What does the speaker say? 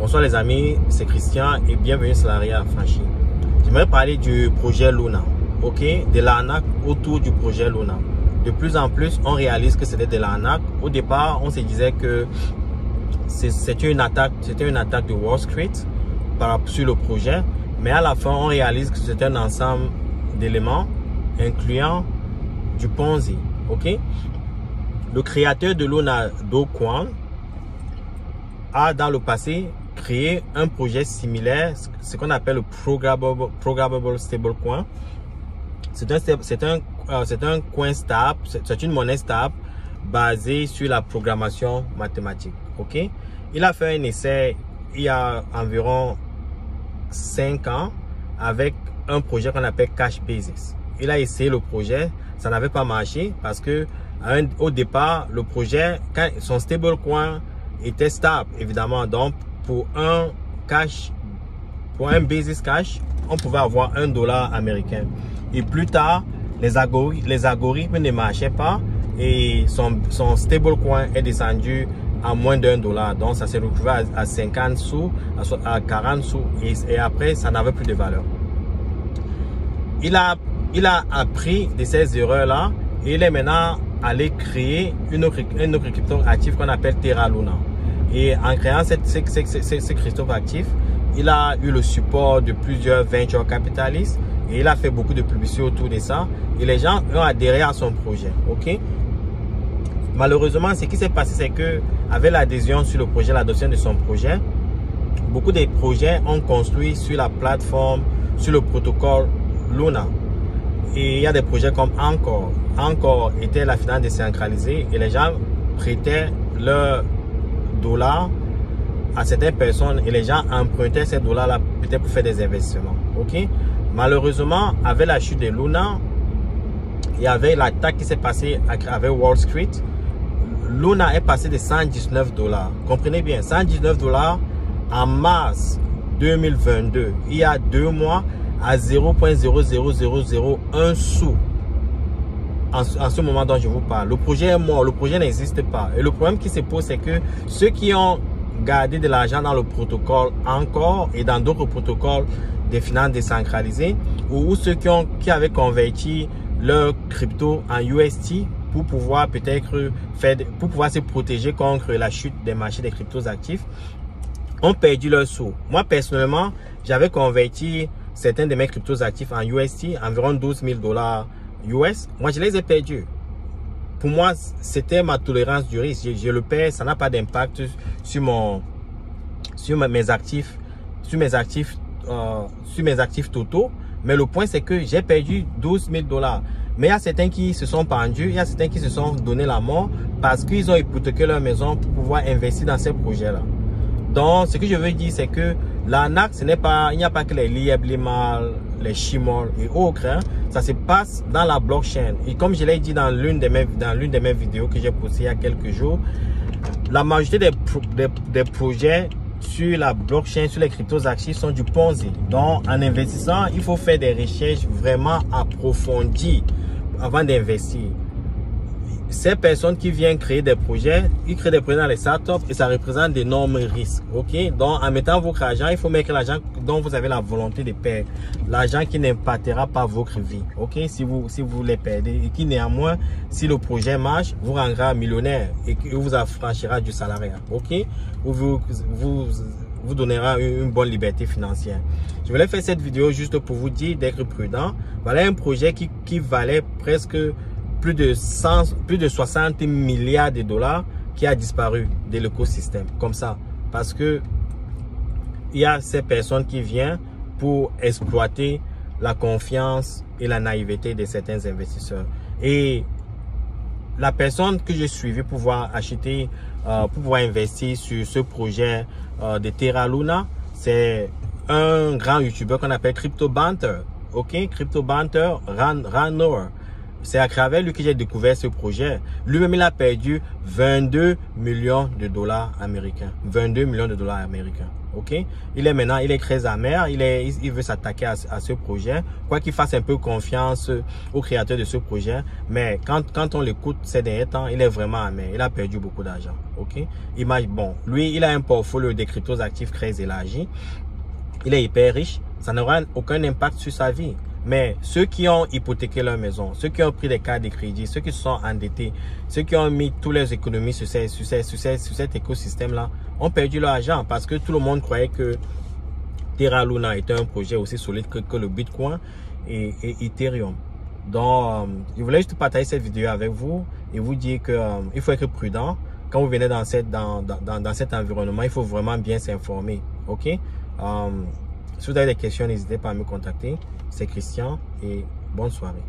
Bonsoir les amis, c'est Christian et bienvenue sur l'Aria Affranchi. J'aimerais parler du projet Luna, ok, de l'arnaque autour du projet Luna. De plus en plus, on réalise que c'était de l'arnaque. Au départ, on se disait que c'était une attaque de Wall Street sur le projet, mais à la fin, on réalise que c'était un ensemble d'éléments incluant du Ponzi, ok. Le créateur de Luna, Do Kwon, a dans le passé créé un projet similaire, ce qu'on appelle le Programmable Stablecoin. C'est un coin stable, c'est une monnaie stable basée sur la programmation mathématique. Ok, il a fait un essai il y a environ 5 ans avec un projet qu'on appelle Cash Basis. Il a essayé le projet, ça n'avait pas marché parce que au départ, le projet, son stablecoin était stable, évidemment. Donc, pour un basis cash, on pouvait avoir $1 américain. Et plus tard, les algorithmes ne marchaient pas et son stablecoin est descendu à moins $1. Donc, ça s'est retrouvé à 50 sous, à 40 sous et après, ça n'avait plus de valeur. Il a appris de ces erreurs-là et il est maintenant allé créer une autre crypto active qu'on appelle Terra Luna. Et en créant ce crypto actif, il a eu le support de plusieurs venture capitalistes et il a fait beaucoup de publicité autour de ça. Et les gens ont adhéré à son projet. Ok. Malheureusement, ce qui s'est passé, c'est que avec l'adhésion sur le projet, l'adoption de son projet, beaucoup de projets ont construit sur la plateforme, sur le protocole Luna. Et il y a des projets comme Encore. Encore était la finance décentralisée et les gens prêtaient leurs dollars à certaines personnes et les gens empruntaient ces dollars-là peut-être pour faire des investissements. Ok. Malheureusement, avec la chute de Luna, il y avait l'attaque qui s'est passée avec Wall Street. Luna est passé de $119. Comprenez bien, $119 en mars 2022. Il y a 2 mois à 0.00001 sous. En ce moment dont je vous parle, le projet est mort, le projet n'existe pas. Et le problème qui se pose, c'est que ceux qui ont gardé de l'argent dans le protocole Encore et dans d'autres protocoles des finances décentralisées, ou ceux qui avaient converti leur crypto en UST pour pouvoir peut-être se protéger contre la chute des marchés des cryptos actifs, ont perdu leur sous. Moi personnellement, j'avais converti certains de mes cryptos actifs en UST, environ $12,000 US. Moi, je les ai perdus. Pour moi, c'était ma tolérance du risque. Je le perds, ça n'a pas d'impact sur mes actifs totaux. Mais le point, c'est que j'ai perdu $12,000. Mais il y a certains qui se sont pendus, il y a certains qui se sont donné la mort parce qu'ils ont hypothéqué leur maison pour pouvoir investir dans ces projets-là. Donc, ce que je veux dire, c'est que l'arnaque, il n'y a pas que les liablimal, les chimol et autres. Hein. Ça se passe dans la blockchain. Et comme je l'ai dit dans l'une de mes vidéos que j'ai postées il y a quelques jours, la majorité des projets sur la blockchain, sur les cryptos actifs sont du Ponzi. Donc, en investissant, il faut faire des recherches vraiment approfondies avant d'investir. Ces personnes qui viennent créer des projets, ils créent des projets dans les startups et ça représente d'énormes risques. Ok, donc en mettant votre argent, il faut mettre l'argent dont vous avez la volonté de perdre, l'argent qui n'impactera pas votre vie. Ok, si vous les perdez et qui néanmoins, si le projet marche, vous rendra millionnaire et vous affranchira du salariat. Ok, ou vous donnera une bonne liberté financière. Je voulais faire cette vidéo juste pour vous dire d'être prudent. Voilà un projet qui valait presque plus de 60 milliards de dollars qui a disparu de l'écosystème comme ça parce que il y a ces personnes qui viennent pour exploiter la confiance et la naïveté de certains investisseurs. Et la personne que j'ai suivie pour pouvoir acheter, pour pouvoir investir sur ce projet de Terra Luna, c'est un grand YouTuber qu'on appelle Crypto Banter. Ok, Crypto Banter Ranor. c'est à travers lui que j'ai découvert ce projet. Lui-même, il a perdu 22 millions de dollars américains. 22 millions de dollars américains. Ok? Il est très amer. Il veut s'attaquer à ce projet. Quoi qu'il fasse un peu confiance au créateur de ce projet. Mais quand on l'écoute ces derniers temps, il est vraiment amer. Il a perdu beaucoup d'argent. Ok? Bon, lui, il a un portfolio de cryptos actifs très élargi. Il est hyper riche. Ça n'aura aucun impact sur sa vie. Mais ceux qui ont hypothéqué leur maison, ceux qui ont pris des cartes de crédit, ceux qui se sont endettés, ceux qui ont mis toutes leurs économies sur cet écosystème-là, ont perdu leur argent parce que tout le monde croyait que Terra Luna était un projet aussi solide que le Bitcoin et Ethereum. Donc, je voulais juste partager cette vidéo avec vous et vous dire que il faut être prudent. Quand vous venez dans cet environnement, il faut vraiment bien s'informer. Ok? Si vous avez des questions, n'hésitez pas à me contacter. C'est Christian et bonne soirée.